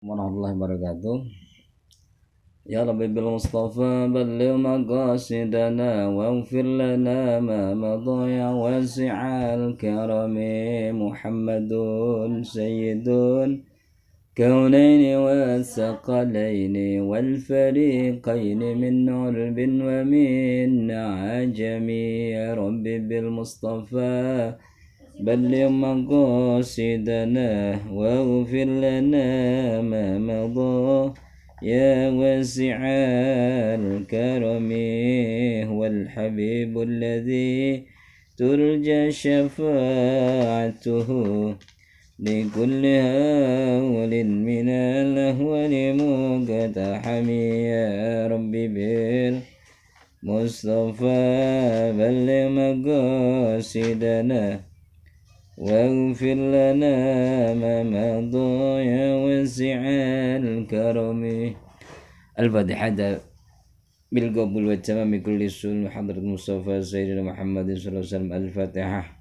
warahmatullahi wabarakatuh. Ya Rabbi bil Mustafa balligh maqasidana waghfir lana ma madha ya wasi'al karami Muhammadun sayyidun كونين والثقلين والفريقين من عرب ومن عجم يا رب بالمصطفى بلغ مقاصدنا واغفر لنا ما مضى يا واسع الكرم هو الحبيب الذي ترجى شفاعته لكل هول من الأهوال مقتحم يا ربي بالمصطفى بلغ مقاصدنا واغفر لنا ما مضى يا واسع الكرم. الفاتحة بالقبول والتمام كل سنة حضرة المصطفى سيدنا محمد صلى الله عليه وسلم. الفاتحة.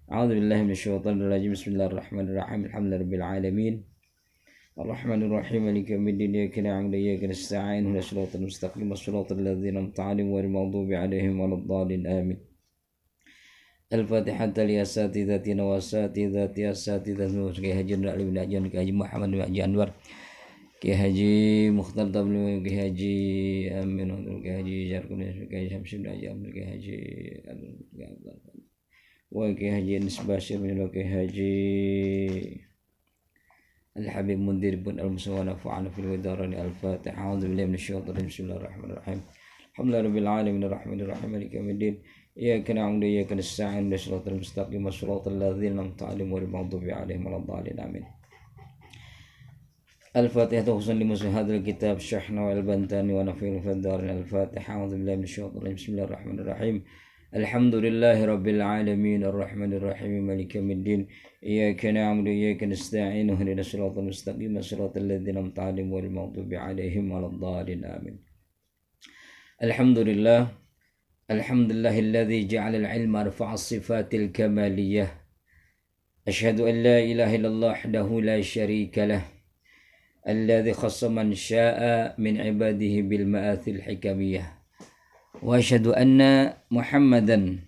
أعوذ بالله من الشيطان الرجيم. بسم الله الرحمن الرحيم. الحمد لله رب العالمين الرحمن الرحيم مالك يوم الدين إياك نعبد وإياك نستعين اهدنا الصراط المستقيم صراط الذين أنعمت عليهم غير المغضوب عليهم ولا الضالين آمين. الفاتحة لأساتذتنا وأساتذة أساتذتنا Kiai Haji Ali bin Haji Kiai Haji Muhammad bin Haji Anwar Kiai Haji Mukhtar Tabli Kiai Haji Amin Kiai Haji Jarkun Kiai Syamsul bin Haji Amin Kiai Haji wa Kiai Haji Nisbashir bin Kiai Haji Al-Habib Mundir bin Al-Musawana fa'ala fil widarani. Al-Fatihah. A'udzu billahi minasyaitonir rajim. Bismillahirrahmanirrahim. Alhamdulillahirabbil alamin arrahmanir rahim maliki yaumiddin iyyaka na'budu wa iyyaka nasta'in ihdinas siratal mustaqim siratal ladzina an'amta 'alaihim ghairil maghdubi 'alaihim waladdallin amin. Al-Fatihah. Khususan li muslim hadzal kitab Syahna wal Bantani wa Nafil faddarin. Al-Fatihah. A'udzu billahi minasyaitonir rajim. Bismillahirrahmanirrahim. Alhamdulillahi rabbil alamin arrahmanir rahim maliki yaumiddin iyyaka na'budu wa iyyaka nasta'in ihdinas siratal mustaqim siratal ladzina an'amta 'alaihim ghairil maghdubi 'alaihim waladdallin amin. Alhamdulillah. Alhamdulillahilladzi ja'ala al-'ilma arfa'a as-sifatil kamaliyah. Asyhadu an la ilaha illallah wahdahu la syarika lah. Alladzi khassa man syaa'a min 'ibadihi bil ma'athil hikamiyah. Wa asyhadu anna Muhammadan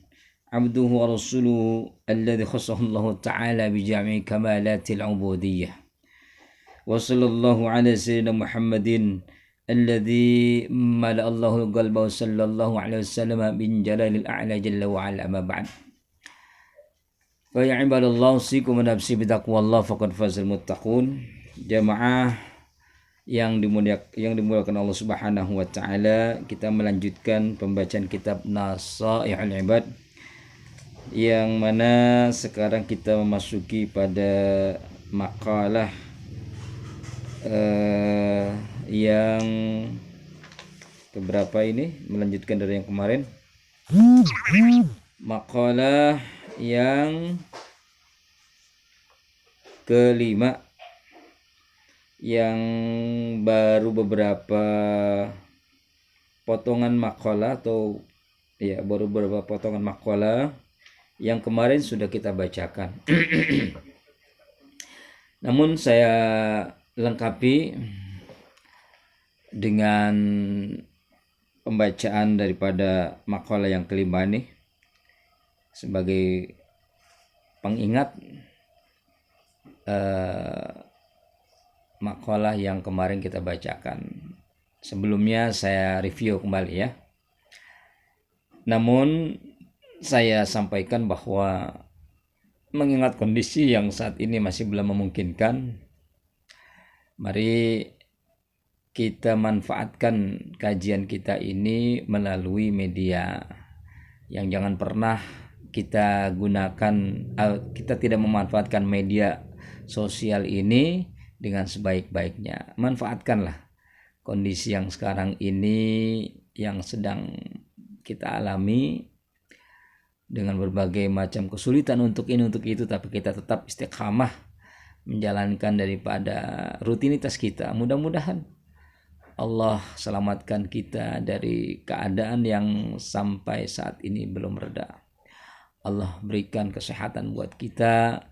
'abduhu wa rasuluhu alladzi khassahu Allah ta'ala bi jami'i kamalatil 'ubudiyyah. Wa sallallahu 'ala sayyidina Muhammadin alladzi mala Allahu qalbahu sallallahu alaihi wasallam bin jalalil a'la jalla wa ala ma ba'd. Fa ya ibadallah usikum wa nafsi bi taqwallah faqad fazal muttaqun. Jamaah yang dimuliakan Allah Subhanahu wa taala, kita melanjutkan pembacaan kitab Nasaihul Ibad yang mana sekarang kita memasuki pada makalah yang keberapa ini, melanjutkan dari yang kemarin. Makalah yang kelima yang baru beberapa potongan makalah atau ya baru beberapa potongan makalah yang kemarin sudah kita bacakan. Namun saya lengkapi dengan pembacaan daripada makalah yang kelima ini sebagai pengingat makalah yang kemarin kita bacakan. Sebelumnya saya review kembali ya. Namun saya sampaikan bahwa mengingat kondisi yang saat ini masih belum memungkinkan, mari kita manfaatkan kajian kita ini melalui media yang jangan pernah kita gunakan, kita tidak memanfaatkan media sosial ini dengan sebaik-baiknya. Manfaatkanlah kondisi yang sekarang ini yang sedang kita alami dengan berbagai macam kesulitan untuk ini untuk itu, tapi kita tetap istiqamah menjalankan daripada rutinitas kita. Mudah-mudahan Allah selamatkan kita dari keadaan yang sampai saat ini belum reda. Allah berikan kesehatan buat kita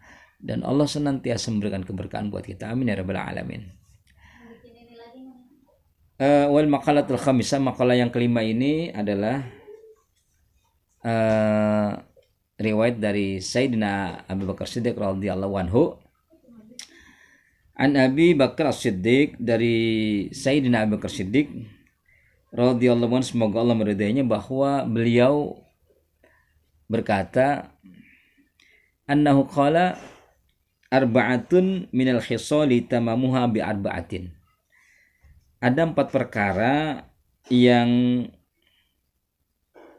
dan Allah senantiasa memberikan keberkahan buat kita. Amin ya rabbal alamin. Wal maqalatul khamisah, makalah yang kelima ini adalah riwayat dari Sayyidina Abu Bakar Siddiq radhiyallahu anhu. An Abi Bakar As-Siddiq, dari Sayyidina Abu Bakar Siddiq radhiyallahu anhu, semoga Allah meridainya, bahwa beliau berkata, annahu qala arba'atun minal khisali tamamuha bi arba'atin. Ada 4 perkara yang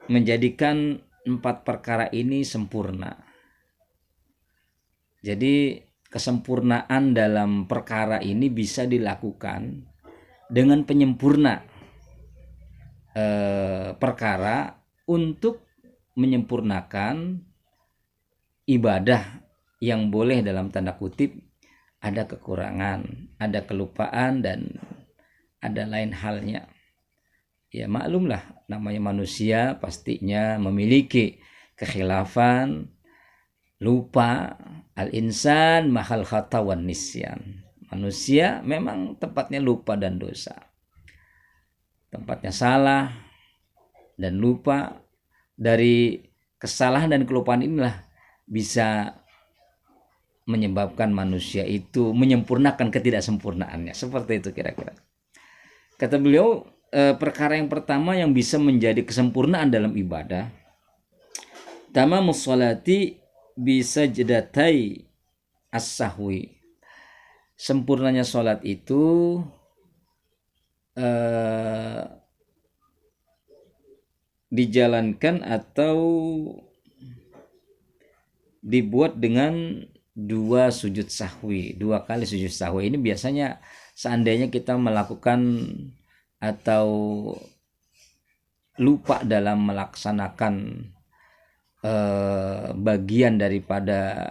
menjadikan 4 perkara ini sempurna. Jadi kesempurnaan dalam perkara ini bisa dilakukan dengan penyempurna perkara untuk menyempurnakan ibadah yang boleh dalam tanda kutip ada kekurangan, ada kelupaan, dan ada lain halnya. Ya maklumlah, namanya manusia pastinya memiliki kekhilafan, lupa, al-insan mahal khata wan nisyan. Manusia memang tempatnya lupa dan dosa, tempatnya salah dan lupa. Dari kesalahan dan kelupaan inilah bisa menyebabkan manusia itu menyempurnakan ketidaksempurnaannya. Seperti itu kira-kira. Kata beliau, perkara yang pertama yang bisa menjadi kesempurnaan dalam ibadah, tamamus sholati bisa jedatai as-sahwi. Sempurnanya sholat itu dijalankan atau dibuat dengan 2 sujud sahwi, 2 kali sujud sahwi. Ini biasanya seandainya kita melakukan atau lupa dalam melaksanakan bagian daripada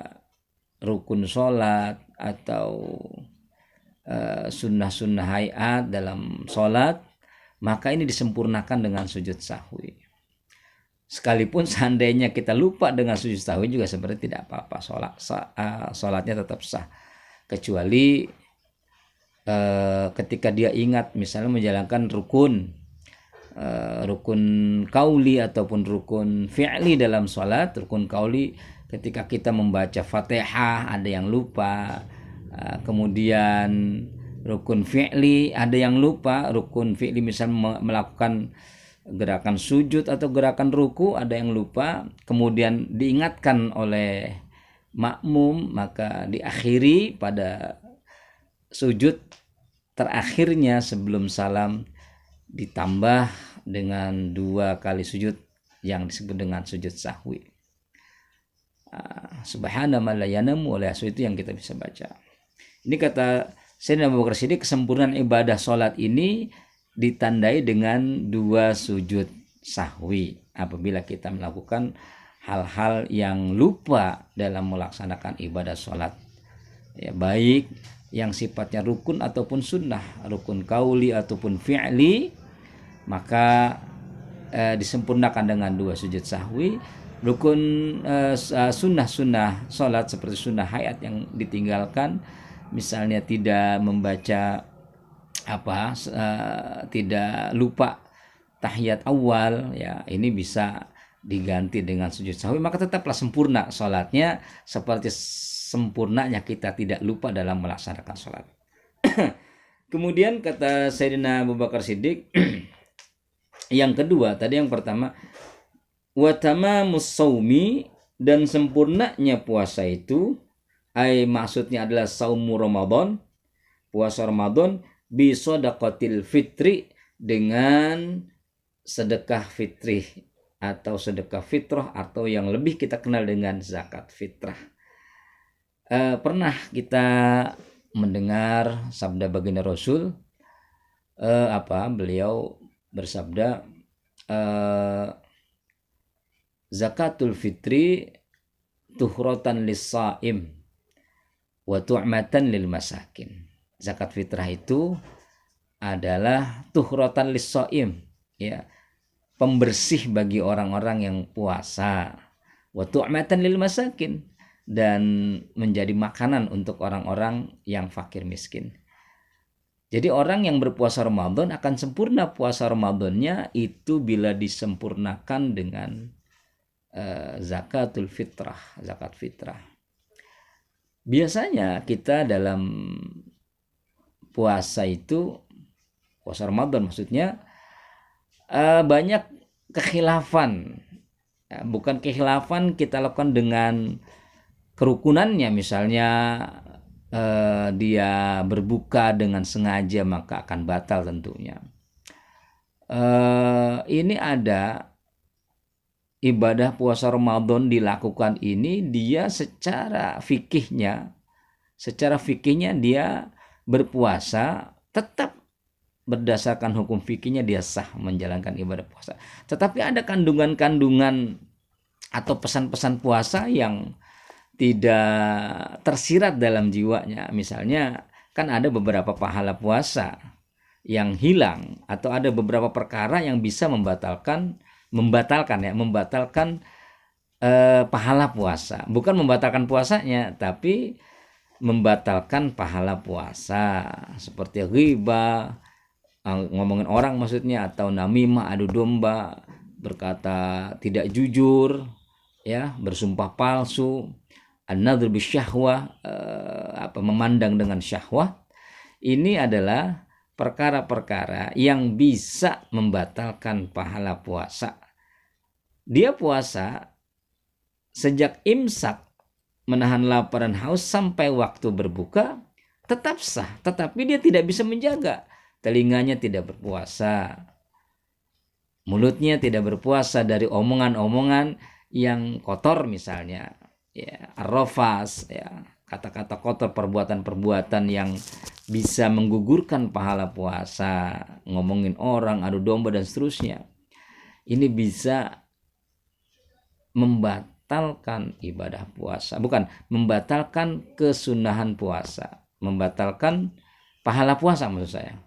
rukun sholat atau sunnah-sunnah hayat dalam sholat, maka ini disempurnakan dengan sujud sahwi. Sekalipun seandainya kita lupa dengan sujud sahwi juga sebenarnya tidak apa-apa, sholatnya tetap sah, kecuali ketika dia ingat misalnya menjalankan rukun kauli ataupun rukun fi'li dalam sholat. Rukun kauli ketika kita membaca Fatihah ada yang lupa, kemudian rukun fi'li ada yang lupa. Rukun fi'li misalnya melakukan gerakan sujud atau gerakan ruku ada yang lupa, kemudian diingatkan oleh makmum, maka diakhiri pada sujud terakhirnya sebelum salam, ditambah dengan 2 kali sujud yang disebut dengan sujud sahwi. Subhana man la yanamu wa la yasu, itu yang kita bisa baca. Ini kata Sayyidina Abu Bakar Siddiq, kesempurnaan ibadah sholat ini ditandai dengan 2 sujud sahwi apabila kita melakukan hal-hal yang lupa dalam melaksanakan ibadah sholat, ya, baik yang sifatnya rukun ataupun sunnah, rukun kauli ataupun fi'li, maka disempurnakan dengan 2 sujud sahwi. Rukun sunnah-sunnah sholat seperti sunnah hayat yang ditinggalkan, misalnya tidak membaca tidak lupa tahiyat awal, ya ini bisa diganti dengan sujud sahwi, maka tetaplah sempurna sholatnya seperti sempurnanya kita tidak lupa dalam melaksanakan sholat. Kemudian kata Sayyidina Abu Bakar Siddiq, yang kedua, tadi yang pertama wa tamamus shaumi, dan sempurnanya puasa itu, maksudnya adalah saumu Ramadan, puasa Ramadan, bi shadaqatil fitri, dengan sedekah fitrih atau sedekah fitrah, atau yang lebih kita kenal dengan zakat fitrah. Pernah kita mendengar sabda baginda Rasul, beliau bersabda, zakatul fitri tuhratan lis-shaim wa tu'matan lil masakin. Zakat fitrah itu adalah tuhratan lis-shaim, ya, pembersih bagi orang-orang yang puasa, wa tu'matan lil masakin, dan menjadi makanan untuk orang-orang yang fakir miskin. Jadi orang yang berpuasa Ramadan akan sempurna puasa Ramadannya itu bila disempurnakan dengan zakat fitrah. Biasanya kita dalam puasa Ramadan maksudnya banyak kekhilafan. Bukan kekhilafan kita lakukan dengan kerukunannya, misalnya dia berbuka dengan sengaja maka akan batal tentunya. Ini ada ibadah puasa Ramadan dilakukan ini, dia secara fikihnya dia berpuasa tetap berdasarkan hukum fikihnya dia sah menjalankan ibadah puasa. Tetapi ada kandungan-kandungan atau pesan-pesan puasa yang tidak tersirat dalam jiwanya. Misalnya kan ada beberapa pahala puasa yang hilang, atau ada beberapa perkara yang bisa membatalkan pahala puasa. Bukan membatalkan puasanya, tapi membatalkan pahala puasa, seperti riba, ngomongin orang maksudnya, atau namimah, adu domba, berkata tidak jujur, ya, bersumpah palsu, an-nadhr bisyahwah, memandang dengan syahwat. Ini adalah perkara-perkara yang bisa membatalkan pahala puasa. Dia puasa sejak imsak, menahan lapar dan haus sampai waktu berbuka, tetap sah, tetapi dia tidak bisa menjaga. Telinganya tidak berpuasa, mulutnya tidak berpuasa dari omongan-omongan yang kotor, misalnya ya, arrofas, ya, kata-kata kotor, perbuatan-perbuatan yang bisa menggugurkan pahala puasa, ngomongin orang, adu domba dan seterusnya. Ini bisa membatalkan ibadah puasa, bukan membatalkan kesunahan puasa, membatalkan pahala puasa maksud saya.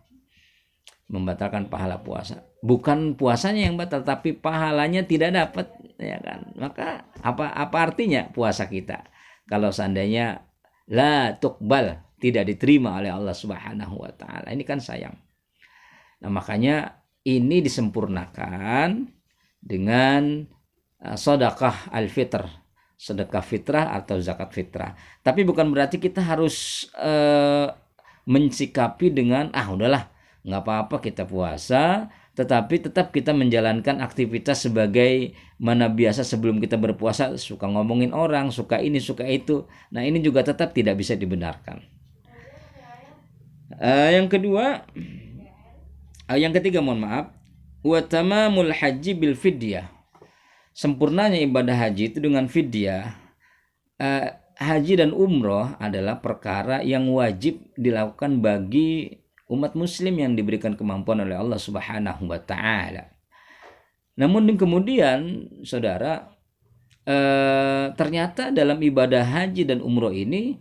Membatalkan pahala puasa, bukan puasanya yang batal, tapi pahalanya tidak dapat, ya kan? Maka apa artinya puasa kita kalau seandainya la tuqbal, tidak diterima oleh Allah Subhanahu wa taala? Ini kan sayang. Nah, makanya ini disempurnakan dengan sedekah al-fitr, sedekah fitrah atau zakat fitrah. Tapi bukan berarti kita harus mensikapi dengan udahlah, nggak apa-apa kita puasa, tetapi tetap kita menjalankan aktivitas sebagai mana biasa sebelum kita berpuasa, suka ngomongin orang, suka ini, suka itu. Nah, ini juga tetap tidak bisa dibenarkan. Yang ketiga, wa tamamul haji bil fidyah. Sempurnanya ibadah haji itu dengan fidyah. Haji dan umroh adalah perkara yang wajib dilakukan bagi umat muslim yang diberikan kemampuan oleh Allah Subhanahu wa taala. Namun kemudian saudara, ternyata dalam ibadah haji dan umroh ini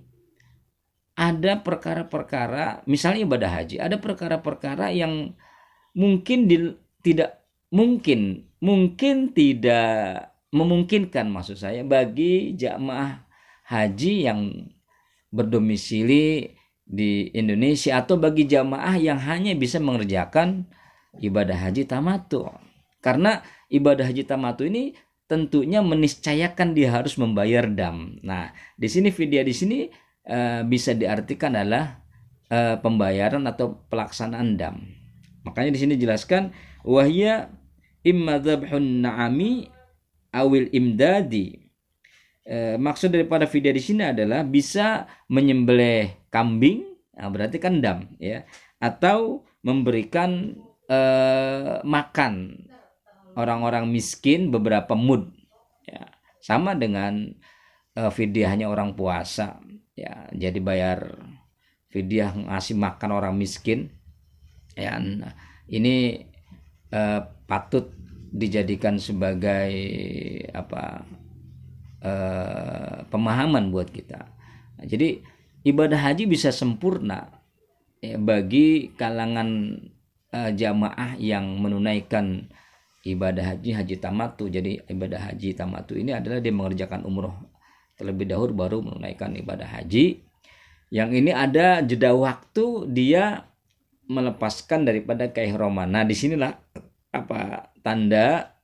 ada perkara-perkara, misalnya ibadah haji, ada perkara-perkara yang mungkin tidak memungkinkan maksud saya bagi jamaah haji yang berdomisili di Indonesia, atau bagi jamaah yang hanya bisa mengerjakan ibadah haji tamattu. Karena ibadah haji tamattu ini tentunya meniscayakan dia harus membayar dam. Nah, di sini fidyah di sini bisa diartikan adalah pembayaran atau pelaksanaan dam. Makanya di sini dijelaskan wahya imma dzabhun na'ami awil imdadi. Maksud daripada fidyah di sini adalah bisa menyembelih kambing, berarti kan dam, ya, atau memberikan makan orang-orang miskin beberapa mud, ya, sama dengan fidyahnya orang puasa, ya. Jadi bayar fidyah ngasih makan orang miskin, ya. Nah, ini patut dijadikan sebagai pemahaman buat kita. Nah, jadi ibadah haji bisa sempurna, ya, bagi kalangan jamaah yang menunaikan ibadah haji tamattu. Jadi ibadah haji tamattu ini adalah dia mengerjakan umroh terlebih dahulu baru menunaikan ibadah haji. Yang ini ada jeda waktu dia melepaskan daripada keihraman. Nah, disinilah tanda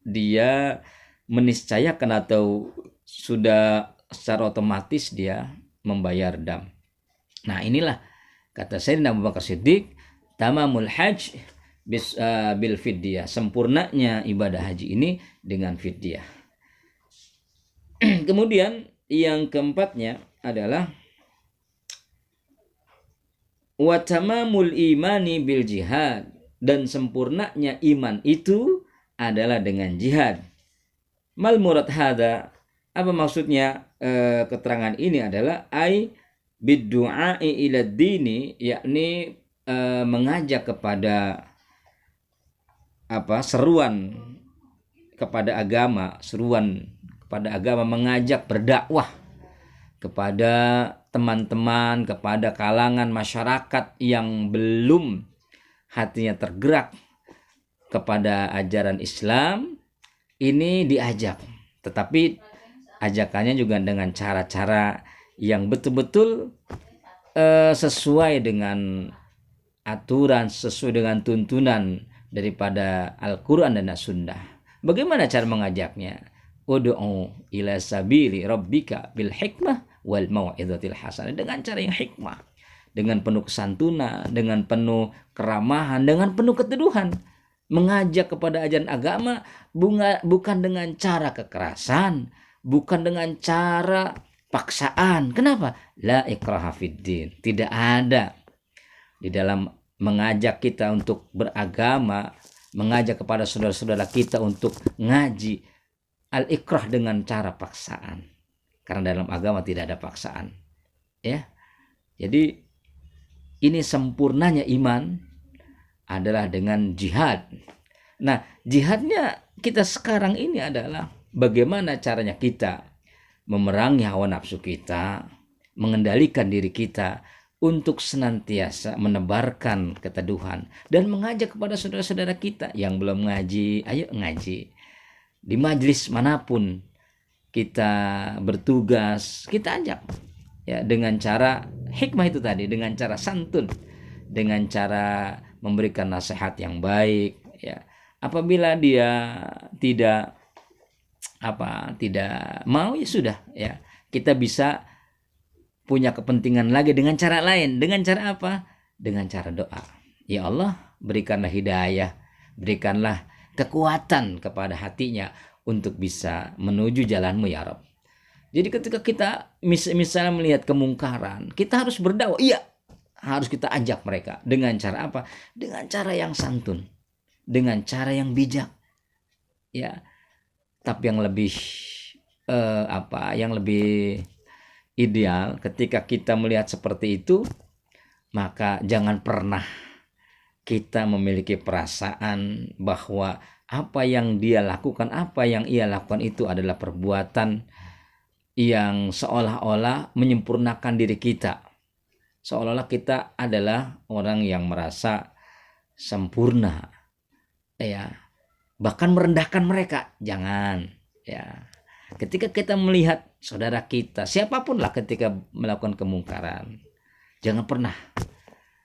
dia meniscayakan atau sudah secara otomatis dia membayar dam. Nah, inilah kata Sayyidina Abu Bakar Siddiq, tamamul hajj bil fidyah, sempurnanya ibadah haji ini dengan fidyah. Kemudian yang keempatnya adalah wa tamamul imani bil jihad, dan sempurnanya iman itu adalah dengan jihad. Mal murad hada, apa maksudnya keterangan ini adalah ai biddu'ai ila dini, yakni mengajak kepada seruan kepada agama, mengajak berdakwah kepada teman-teman, kepada kalangan masyarakat yang belum hatinya tergerak kepada ajaran Islam, ini diajak. Tetapi ajakannya juga dengan cara-cara yang betul-betul sesuai dengan aturan, sesuai dengan tuntunan daripada Al-Quran dan As-Sunnah. Bagaimana cara mengajaknya? Ud'u ila sabili rabbika bil hikmah wal mau'izatil hasanah, dengan cara yang hikmah, dengan penuh kesantunan, dengan penuh keramahan, dengan penuh keteduhan. Mengajak kepada ajaran agama bukan dengan cara kekerasan, bukan dengan cara paksaan. Kenapa? La ikraha fiddin. Tidak ada di dalam mengajak kita untuk beragama, mengajak kepada saudara-saudara kita untuk ngaji, al-ikrah dengan cara paksaan. Karena dalam agama tidak ada paksaan. Ya. Jadi ini sempurnanya iman adalah dengan jihad. Nah, jihadnya kita sekarang ini adalah bagaimana caranya kita memerangi hawa nafsu kita, mengendalikan diri kita untuk senantiasa menebarkan keteduhan dan mengajak kepada saudara-saudara kita yang belum ngaji, ayo ngaji. Di majelis manapun kita bertugas, kita ajak ya dengan cara hikmah itu tadi, dengan cara santun, dengan cara memberikan nasihat yang baik ya. Apabila dia tidak mau, ya sudah ya, kita bisa punya kepentingan lagi dengan cara lain. Dengan cara apa? Dengan cara doa. Ya Allah, berikanlah hidayah, berikanlah kekuatan kepada hatinya untuk bisa menuju jalan-Mu ya Rabb. Jadi ketika kita misalnya melihat kemungkaran, kita harus berdakwah. Iya, harus kita ajak mereka. Dengan cara apa? Dengan cara yang santun, dengan cara yang bijak. Ya. Tapi yang lebih yang lebih ideal ketika kita melihat seperti itu, maka jangan pernah kita memiliki perasaan bahwa apa yang dia lakukan, apa yang ia lakukan itu adalah perbuatan yang seolah-olah menyempurnakan diri kita. Seolah-olah kita adalah orang yang merasa sempurna. Ya, bahkan merendahkan mereka. Jangan, ya. Ketika kita melihat saudara kita, siapapun lah ketika melakukan kemungkaran, jangan pernah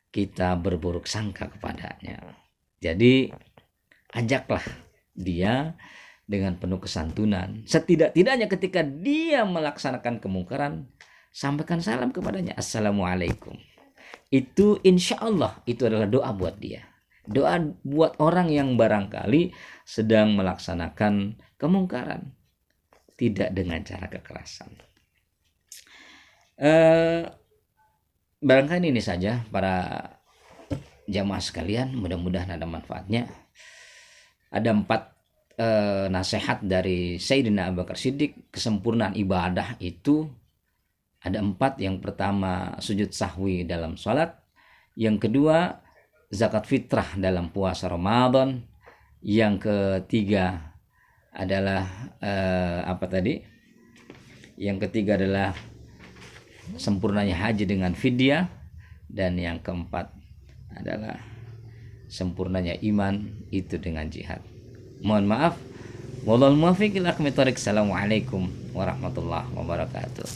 kita berburuk sangka kepadanya. Jadi ajaklah dia dengan penuh kesantunan. Setidak-tidaknya ketika dia melaksanakan kemungkaran, sampaikan salam kepadanya, assalamualaikum. Itu insya Allah itu adalah doa buat dia. Doa buat orang yang barangkali sedang melaksanakan kemungkaran, tidak dengan cara kekerasan. Barangkali ini saja para jamaah sekalian, mudah-mudahan ada manfaatnya. Ada 4 nasihat dari Sayyidina Abu Bakar Siddiq. Kesempurnaan ibadah itu ada 4. Yang pertama, sujud sahwi dalam sholat. Yang kedua, zakat fitrah dalam puasa Ramadan. Yang ketiga adalah Yang ketiga adalah sempurnanya haji dengan fidyah. Dan yang keempat adalah sempurnanya iman itu dengan jihad. Mohon maaf. Wallahul muwaffiq ila aqwamit thoriq. Assalamualaikum warahmatullahi wabarakatuh.